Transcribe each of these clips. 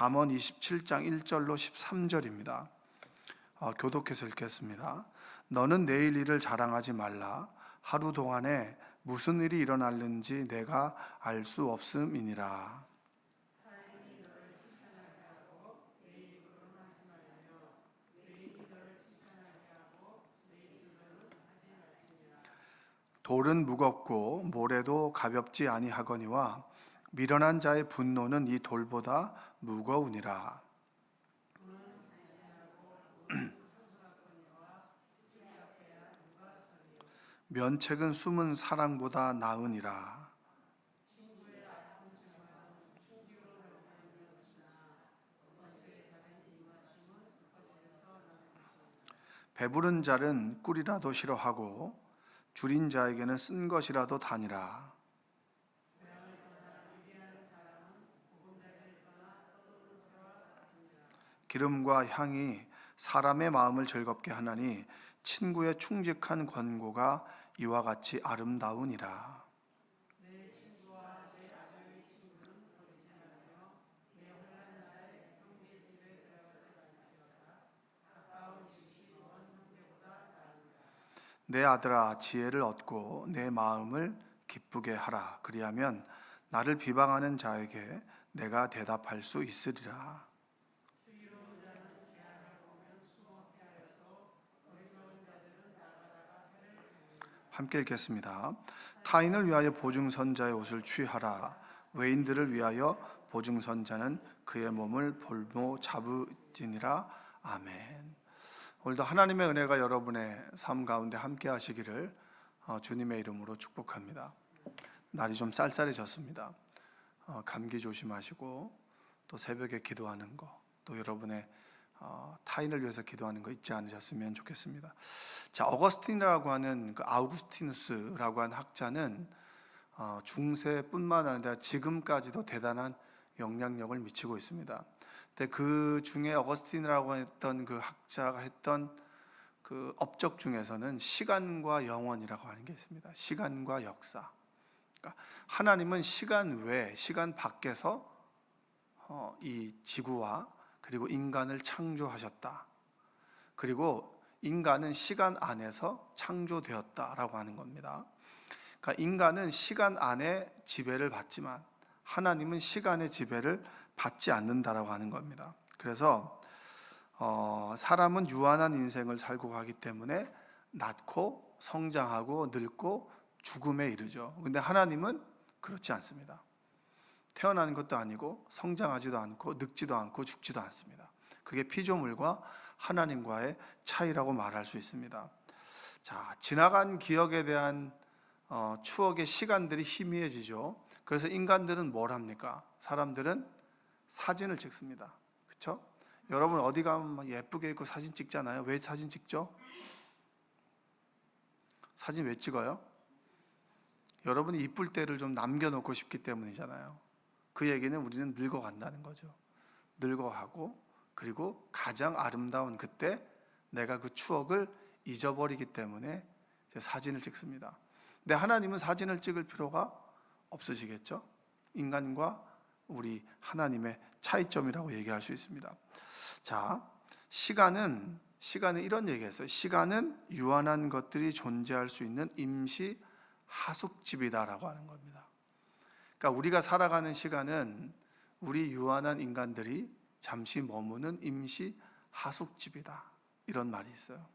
잠언 27장 1절로 13절입니다. 교독해서 읽겠습니다. 너는 내일 일을 자랑하지 말라. 하루 동안에 무슨 일이 일어날는지 내가 알 수 없음이니라. 돌은 무겁고 모래도 가볍지 아니하거니와 미련한 자의 분노는 이 돌보다 무거우니라. 면책은 숨은 사랑보다 나으니라. 배부른 자는 꿀이라도 싫어하고 줄인 자에게는 쓴 것이라도 다니라. 기름과 향이 사람의 마음을 즐겁게 하나니 친구의 충직한 권고가 이와 같이 아름다우니라. 내 아들아, 지혜를 얻고 내 마음을 기쁘게 하라. 그리하면 나를 비방하는 자에게 내가 대답할 수 있으리라. 함께 읽겠습니다. 타인을 위하여 보증선자의 옷을 취하라. 외인들을 위하여 보증선자는 그의 몸을 볼모 잡으지니라. 아멘. 오늘도 하나님의 은혜가 여러분의 삶 가운데 함께 하시기를 주님의 이름으로 축복합니다. 날이 좀 쌀쌀해졌습니다. 감기 조심하시고 또 새벽에 기도하는 거, 또 여러분의 타인을 위해서 기도하는 거 잊지 않으셨으면 좋겠습니다. 자, 어거스틴이라고 하는 그 아우구스티누스라고 하는 학자는 중세뿐만 아니라 지금까지도 대단한 영향력을 미치고 있습니다. 근데 그 중에 어거스틴이라고 했던 그 학자가 했던 그 업적 중에서는 시간과 영원이라고 하는 게 있습니다. 시간과 역사. 그러니까 하나님은 시간 외, 시간 밖에서 이 지구와 그리고 인간을 창조하셨다. 그리고 인간은 시간 안에서 창조되었다라고 하는 겁니다. 그러니까 인간은 시간 안에 지배를 받지만 하나님은 시간의 지배를 받지 않는다라고 하는 겁니다. 그래서 사람은 유한한 인생을 살고 가기 때문에 낳고 성장하고 늙고 죽음에 이르죠. 근데 하나님은 그렇지 않습니다. 태어나는 것도 아니고 성장하지도 않고 늙지도 않고 죽지도 않습니다. 그게 피조물과 하나님과의 차이라고 말할 수 있습니다. 자, 지나간 기억에 대한 추억의 시간들이 희미해지죠. 그래서 인간들은 뭘 합니까? 사람들은 사진을 찍습니다. 그렇죠? 여러분 어디 가면 예쁘게 입고 사진 찍잖아요. 왜 사진 찍죠? 사진 왜 찍어요? 여러분이 이쁠 때를 좀 남겨놓고 싶기 때문이잖아요. 그 얘기는 우리는 늙어간다는 거죠. 늙어가고 그리고 가장 아름다운 그때 내가 그 추억을 잊어버리기 때문에 사진을 찍습니다. 근데 하나님은 사진을 찍을 필요가 없으시겠죠? 인간과 우리 하나님의 차이점이라고 얘기할 수 있습니다. 자, 시간은 이런 얘기했어요. 시간은 유한한 것들이 존재할 수 있는 임시 하숙집이다라고 하는 겁니다. 그러니까 우리가 살아가는 시간은 우리 유한한 인간들이 잠시 머무는 임시 하숙집이다. 이런 말이 있어요.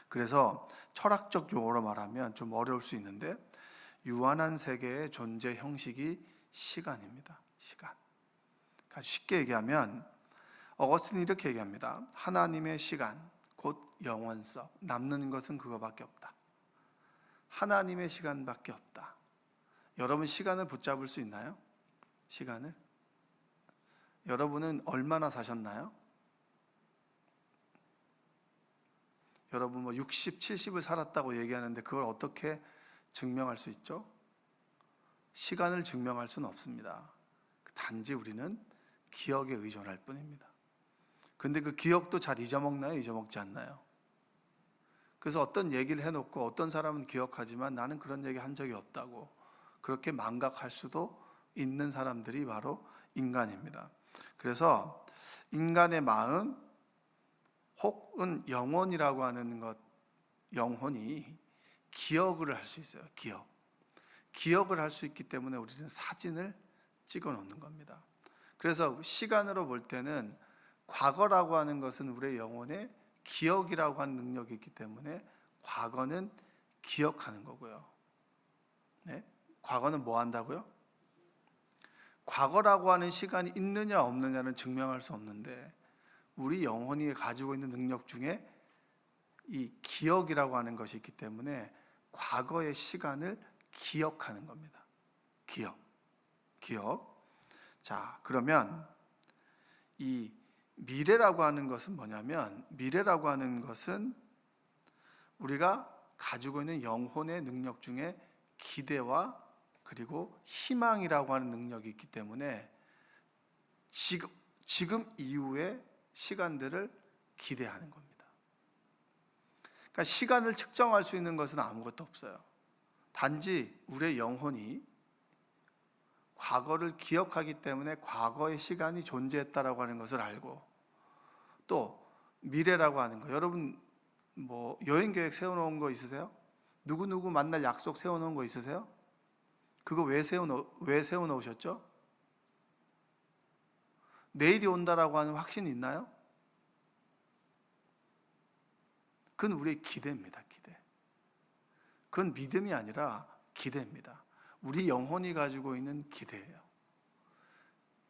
그래서 철학적 용어로 말하면 좀 어려울 수 있는데 유한한 세계의 존재 형식이 시간입니다. 시간. 그러니까 쉽게 얘기하면 어거스틴이 이렇게 얘기합니다. 하나님의 시간, 곧 영원성. 남는 것은 그거밖에 없다. 하나님의 시간밖에 없다. 여러분 시간을 붙잡을 수 있나요? 시간을? 여러분은 얼마나 사셨나요? 여러분 60, 70을 살았다고 얘기하는데 그걸 어떻게 증명할 수 있죠? 시간을 증명할 수는 없습니다. 단지 우리는 기억에 의존할 뿐입니다. 근데 그 기억도 잘 잊어먹나요? 잊어먹지 않나요? 그래서 어떤 얘기를 해놓고 어떤 사람은 기억하지만 나는 그런 얘기 한 적이 없다고 그렇게 망각할 수도 있는 사람들이 바로 인간입니다. 그래서 인간의 마음 혹은 영혼이라고 하는 것, 영혼이 기억을 할 수 있어요. 기억을 할 수 있기 때문에 우리는 사진을 찍어 놓는 겁니다. 그래서 시간으로 볼 때는 과거라고 하는 것은 우리의 영혼의 기억이라고 하는 능력이 있기 때문에 과거는 기억하는 거고요. 네? 과거는 뭐 한다고요? 과거라고 하는 시간이 있느냐 없느냐는 증명할 수 없는데 우리 영혼이 가지고 있는 능력 중에 이 기억이라고 하는 것이 있기 때문에 과거의 시간을 기억하는 겁니다. 기억. 자, 그러면 이 미래라고 하는 것은 뭐냐면, 미래라고 하는 것은 우리가 가지고 있는 영혼의 능력 중에 기대와 그리고 희망이라고 하는 능력이 있기 때문에 지금 이후의 시간들을 기대하는 겁니다. 그러니까 시간을 측정할 수 있는 것은 아무것도 없어요. 단지 우리의 영혼이 과거를 기억하기 때문에 과거의 시간이 존재했다라고 하는 것을 알고, 또 미래라고 하는 거, 여러분 뭐 여행 계획 세워놓은 거 있으세요? 누구누구 만날 약속 세워놓은 거 있으세요? 그거 왜 세워놓으셨죠? 내일이 온다라고 하는 확신이 있나요? 그건 우리의 기대입니다. 기대. 그건 믿음이 아니라 기대입니다. 우리 영혼이 가지고 있는 기대예요.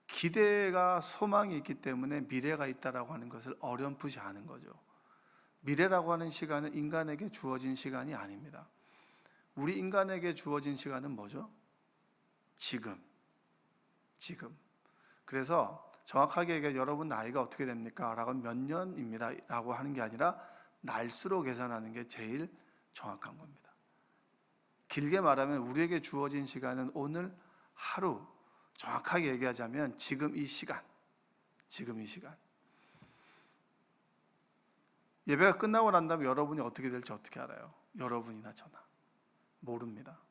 기대가 소망이 있기 때문에 미래가 있다라고 하는 것을 어렴풋이 아는 거죠. 미래라고 하는 시간은 인간에게 주어진 시간이 아닙니다. 우리 인간에게 주어진 시간은 뭐죠? 지금. 그래서 정확하게 얘기해, 여러분 나이가 어떻게 됩니까? 라고 몇 년입니다 라고 하는 게 아니라 날수로 계산하는 게 제일 정확한 겁니다. 길게 말하면 우리에게 주어진 시간은 오늘 하루, 정확하게 얘기하자면 지금 이 시간. 예배가 끝나고 난 다음에 여러분이 어떻게 될지 어떻게 알아요? 여러분이나 저나 모릅니다.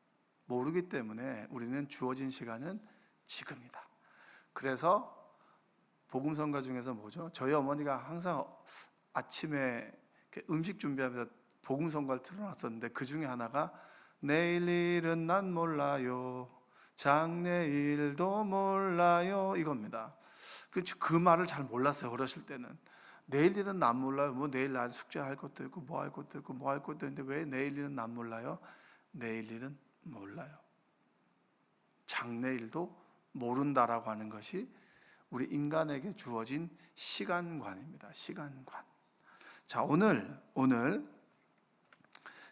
모르기 때문에 우리는 주어진 시간은 지금이다. 그래서 복음성가 중에서 뭐죠? 저희 어머니가 항상 아침에 음식 준비하면서 복음성가를 틀어놨었는데 그 중에 하나가 내일 일은 난 몰라요, 장래일도 몰라요, 이겁니다. 그 말을 잘 몰랐어요. 어렸을 때는 내일 일은 난 몰라요. 뭐 내일 날 숙제할 것도 있고 뭐 할 것도 있고 뭐 할 것도 있는데 왜 내일 일은 난 몰라요? 내일 일은 몰라요. 장래일도 모른다라고 하는 것이 우리 인간에게 주어진 시간관입니다. 시간관. 자, 오늘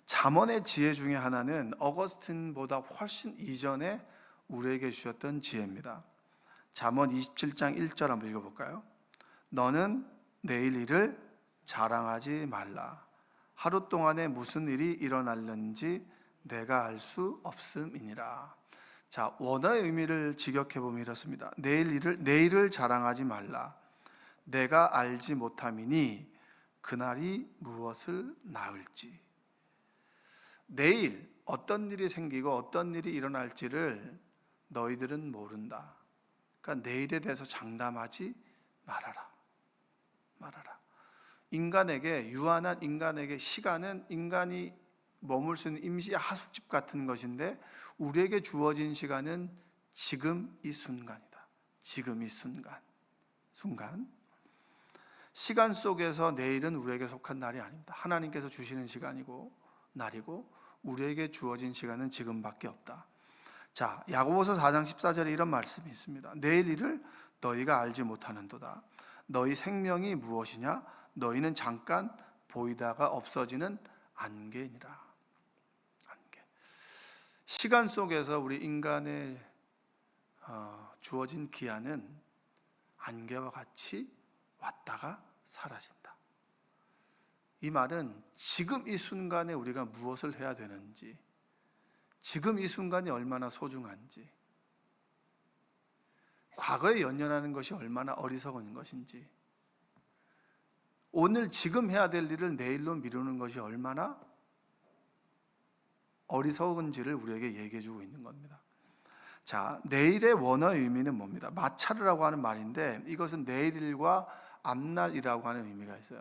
잠언의 지혜 중에 하나는 어거스틴보다 훨씬 이전에 우리에게 주셨던 지혜입니다. 잠언 27장 1절 한번 읽어볼까요? 너는 내일 일을 자랑하지 말라. 하루 동안에 무슨 일이 일어날는지 내가 알 수 없음이니라. 자, 원어의 의미를 직역해보면 이렇습니다. 내일을 자랑하지 말라. 내가 알지 못함이니 그날이 무엇을 낳을지. 내일 어떤 일이 생기고 어떤 일이 일어날지를 너희들은 모른다. 그러니까 내일에 대해서 장담하지 말아라. 인간에게, 유한한 인간에게 시간은 인간이 머물 수 있는 임시 하숙집 같은 것인데 우리에게 주어진 시간은 지금 이 순간이다. 지금 이 순간. 시간 속에서 내일은 우리에게 속한 날이 아닙니다. 하나님께서 주시는 시간이고 날이고 우리에게 주어진 시간은 지금밖에 없다. 자, 야고보서 4장 14절에 이런 말씀이 있습니다. 내일 일을 너희가 알지 못하는도다. 너희 생명이 무엇이냐? 너희는 잠깐 보이다가 없어지는 안개니라. 시간 속에서 우리 인간의 주어진 기한은 안개와 같이 왔다가 사라진다. 이 말은 지금 이 순간에 우리가 무엇을 해야 되는지, 지금 이 순간이 얼마나 소중한지, 과거에 연연하는 것이 얼마나 어리석은 것인지, 오늘 지금 해야 될 일을 내일로 미루는 것이 얼마나 어리석은지를 우리에게 얘기해 주고 있는 겁니다. 자, 내일의 원어의 의미는 뭡니다? 마차르라고 하는 말인데 이것은 내일과 앞날이라고 하는 의미가 있어요.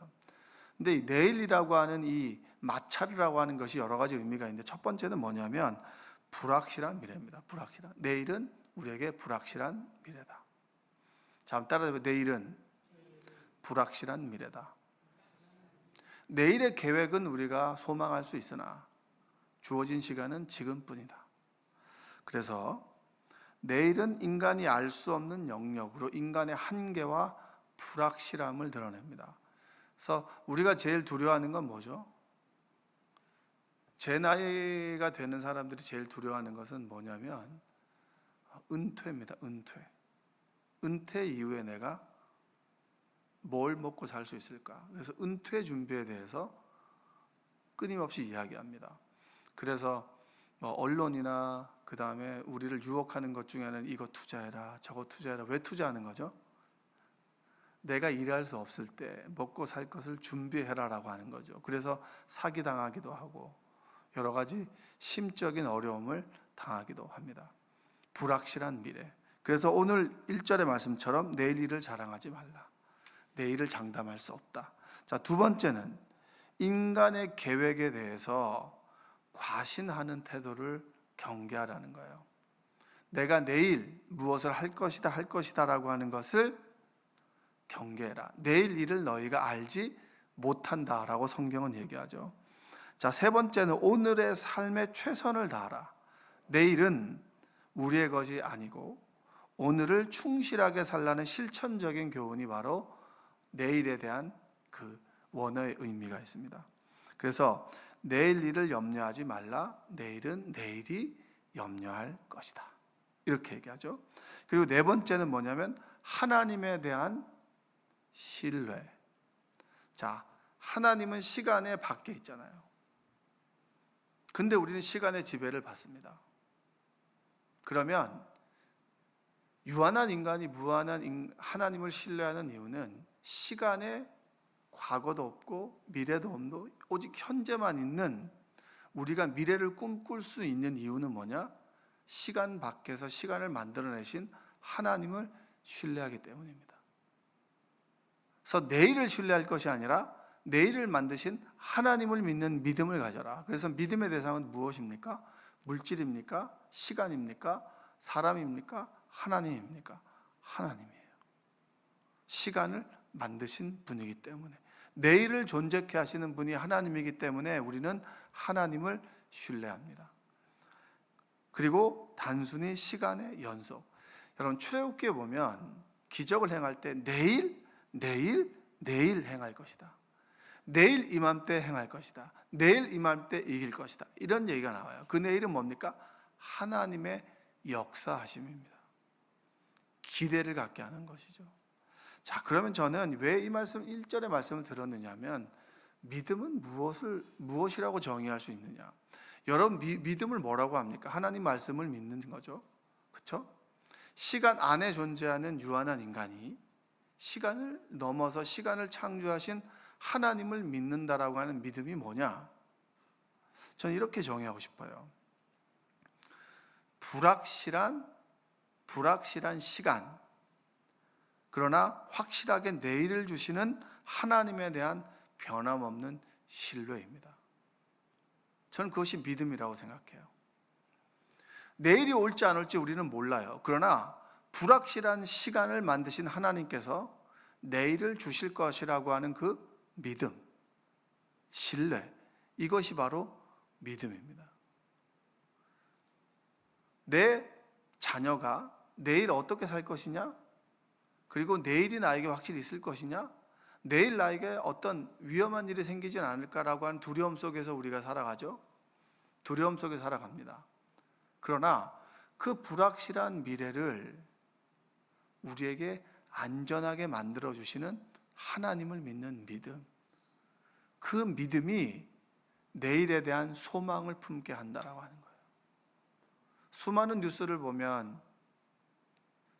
근데 이 내일이라고 하는 이 마차르라고 하는 것이 여러 가지 의미가 있는데 첫 번째는 뭐냐면 불확실한 미래입니다. 불확실한. 내일은 우리에게 불확실한 미래다. 자, 한번 따라해보세요. 내일은 불확실한 미래다. 내일의 계획은 우리가 소망할 수 있으나 주어진 시간은 지금뿐이다. 그래서 내일은 인간이 알 수 없는 영역으로 인간의 한계와 불확실함을 드러냅니다. 그래서 우리가 제일 두려워하는 건 뭐죠? 제 나이가 되는 사람들이 제일 두려워하는 것은 뭐냐면 은퇴입니다. 은퇴 이후에 내가 뭘 먹고 살 수 있을까? 그래서 은퇴 준비에 대해서 끊임없이 이야기합니다. 그래서 언론이나 그 다음에 우리를 유혹하는 것 중에는 이거 투자해라, 저거 투자해라. 왜 투자하는 거죠? 내가 일할 수 없을 때 먹고 살 것을 준비해라라고 하는 거죠. 그래서 사기당하기도 하고 여러 가지 심적인 어려움을 당하기도 합니다. 불확실한 미래. 그래서 오늘 1절의 말씀처럼 내일 일을 자랑하지 말라. 내일을 장담할 수 없다. 자, 두 번째는 인간의 계획에 대해서 과신하는 태도를 경계하라는 거예요. 내가 내일 무엇을 할 것이다 라고 하는 것을 경계해라. 내일 일을 너희가 알지 못한다 라고 성경은 얘기하죠. 자, 세 번째는 오늘의 삶에 최선을 다하라. 내일은 우리의 것이 아니고 오늘을 충실하게 살라는 실천적인 교훈이 바로 내일에 대한 그 원어의 의미가 있습니다. 그래서 내일 일을 염려하지 말라. 내일은 내일이 염려할 것이다. 이렇게 얘기하죠. 그리고 네 번째는 뭐냐면 하나님에 대한 신뢰. 자, 하나님은 시간의 밖에 있잖아요. 근데 우리는 시간의 지배를 받습니다. 그러면 유한한 인간이 무한한 하나님을 신뢰하는 이유는 시간에 과거도 없고 미래도 없고 오직 현재만 있는 우리가 미래를 꿈꿀 수 있는 이유는 뭐냐? 시간 밖에서 시간을 만들어내신 하나님을 신뢰하기 때문입니다. 그래서 내일을 신뢰할 것이 아니라 내일을 만드신 하나님을 믿는 믿음을 가져라. 그래서 믿음의 대상은 무엇입니까? 물질입니까? 시간입니까? 사람입니까? 하나님입니까? 하나님이에요. 시간을 만드신 분이기 때문에, 내일을 존재케 하시는 분이 하나님이기 때문에 우리는 하나님을 신뢰합니다. 그리고 단순히 시간의 연속. 여러분 출애굽기에 보면 기적을 행할 때 내일 행할 것이다. 내일 이맘때 행할 것이다. 내일 이맘때 이길 것이다. 이런 얘기가 나와요. 그 내일은 뭡니까? 하나님의 역사하심입니다. 기대를 갖게 하는 것이죠. 자, 그러면 저는 왜 이 말씀 1절의 말씀을 들었느냐 하면 믿음은 무엇이라고 정의할 수 있느냐? 여러분 믿음을 뭐라고 합니까? 하나님 말씀을 믿는 거죠. 그렇죠? 시간 안에 존재하는 유한한 인간이 시간을 넘어서 시간을 창조하신 하나님을 믿는다라고 하는 믿음이 뭐냐? 저는 이렇게 정의하고 싶어요. 불확실한 시간, 그러나 확실하게 내일을 주시는 하나님에 대한 변함없는 신뢰입니다. 저는 그것이 믿음이라고 생각해요. 내일이 올지 안 올지 우리는 몰라요. 그러나 불확실한 시간을 만드신 하나님께서 내일을 주실 것이라고 하는 그 믿음, 신뢰, 이것이 바로 믿음입니다. 내 자녀가 내일 어떻게 살 것이냐? 그리고 내일이 나에게 확실히 있을 것이냐? 내일 나에게 어떤 위험한 일이 생기진 않을까라고 하는 두려움 속에서 우리가 살아가죠. 두려움 속에 살아갑니다. 그러나 그 불확실한 미래를 우리에게 안전하게 만들어주시는 하나님을 믿는 믿음, 그 믿음이 내일에 대한 소망을 품게 한다라고 하는 거예요. 수많은 뉴스를 보면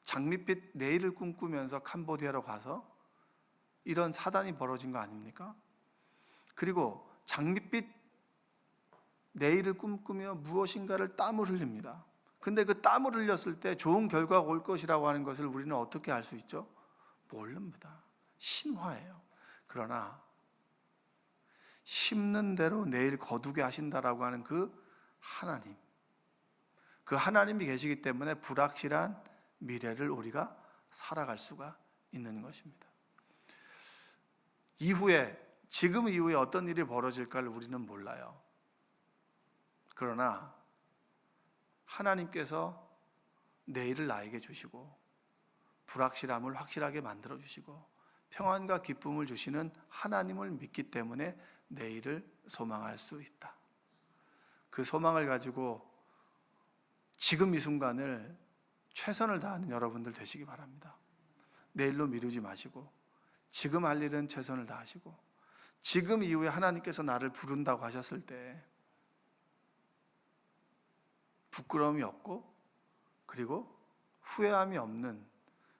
장밋빛 내일을 꿈꾸면서 캄보디아로 가서 이런 사단이 벌어진 거 아닙니까? 그리고 장밋빛 내일을 꿈꾸며 무엇인가를 땀을 흘립니다. 근데 그 땀을 흘렸을 때 좋은 결과가 올 것이라고 하는 것을 우리는 어떻게 알 수 있죠? 모릅니다. 신화예요. 그러나 심는 대로 내일 거두게 하신다라고 하는 그 하나님, 그 하나님이 계시기 때문에 불확실한 미래를 우리가 살아갈 수가 있는 것입니다. 지금 이후에 어떤 일이 벌어질까를 우리는 몰라요. 그러나 하나님께서 내일을 나에게 주시고 불확실함을 확실하게 만들어 주시고 평안과 기쁨을 주시는 하나님을 믿기 때문에 내일을 소망할 수 있다. 그 소망을 가지고 지금 이 순간을 최선을 다하는 여러분들 되시기 바랍니다. 내일로 미루지 마시고 지금 할 일은 최선을 다하시고 지금 이후에 하나님께서 나를 부른다고 하셨을 때 부끄러움이 없고 그리고 후회함이 없는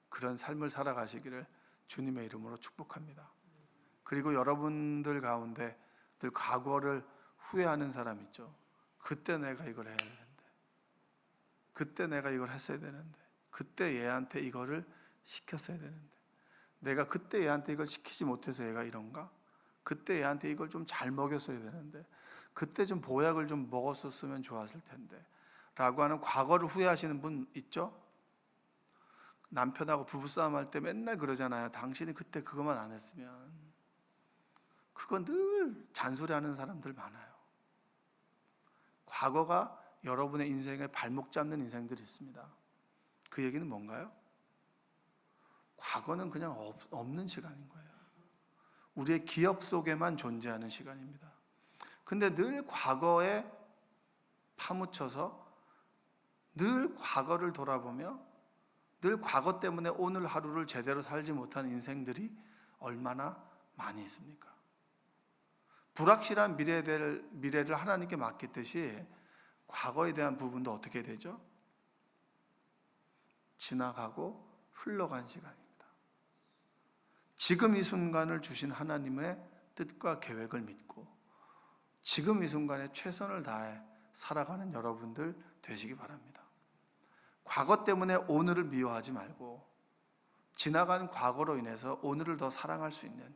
그런 삶을 살아가시기를 주님의 이름으로 축복합니다. 그리고 여러분들 가운데 늘 과거를 후회하는 사람 있죠. 그때 내가 이걸 해야 되는데, 그때 내가 이걸 했어야 되는데, 그때 얘한테 이거를 시켰어야 되는데, 내가 그때 얘한테 이걸 시키지 못해서 얘가 이런가? 그때 얘한테 이걸 좀 잘 먹였어야 되는데, 그때 좀 보약을 좀 먹었었으면 좋았을 텐데 라고 하는 과거를 후회하시는 분 있죠? 남편하고 부부싸움 할 때 맨날 그러잖아요. 당신이 그때 그것만 안 했으면. 그건 늘 잔소리하는 사람들 많아요. 과거가 여러분의 인생에 발목 잡는 인생들이 있습니다. 그 얘기는 뭔가요? 과거는 그냥 없는 시간인 거예요. 우리의 기억 속에만 존재하는 시간입니다. 근데 늘 과거에 파묻혀서 늘 과거를 돌아보며 늘 과거 때문에 오늘 하루를 제대로 살지 못한 인생들이 얼마나 많이 있습니까? 불확실한 미래를 하나님께 맡겼듯이 과거에 대한 부분도 어떻게 되죠? 지나가고 흘러간 시간입니다. 지금 이 순간을 주신 하나님의 뜻과 계획을 믿고 지금 이 순간에 최선을 다해 살아가는 여러분들 되시기 바랍니다. 과거 때문에 오늘을 미워하지 말고 지나간 과거로 인해서 오늘을 더 사랑할 수 있는,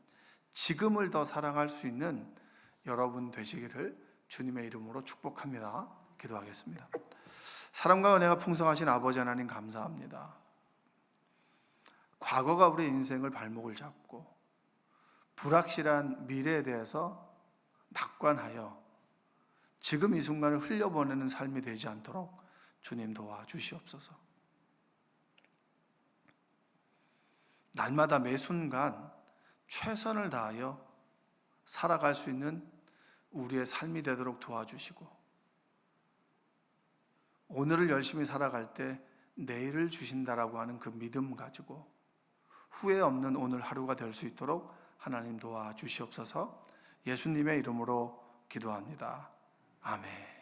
지금을 더 사랑할 수 있는 여러분 되시기를 주님의 이름으로 축복합니다. 기도하겠습니다. 사랑과 은혜가 풍성하신 아버지 하나님 감사합니다. 과거가 우리의 인생을 발목을 잡고 불확실한 미래에 대해서 낙관하여 지금 이 순간을 흘려보내는 삶이 되지 않도록 주님 도와주시옵소서. 날마다 매 순간 최선을 다하여 살아갈 수 있는 우리의 삶이 되도록 도와주시고 오늘을 열심히 살아갈 때 내일을 주신다라고 하는 그 믿음 가지고 후회 없는 오늘 하루가 될 수 있도록 하나님 도와주시옵소서. 예수님의 이름으로 기도합니다. 아멘.